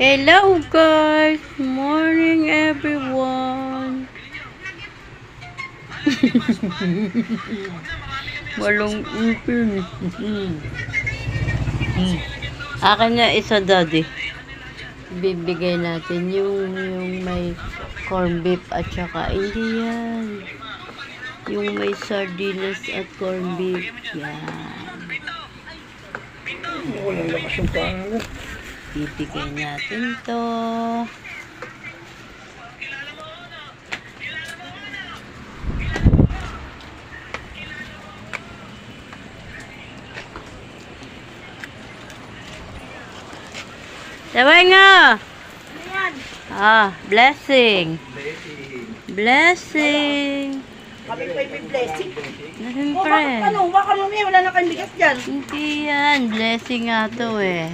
Hello guys! Morning everyone! Walang ipin. Akin na isa, daddy. Bibigay natin yung may corn beef at saka hindi yan. Yung may sardinas at corn beef. Yan. Walang lakas yung pangalan. Bibigay natin to. Sabay nga! Blessing. Blessing. Kami pa yung blessing. Siyempre. Baka mamaya wala na kayong bigas dyan. Hindi yan. Blessing nga to eh.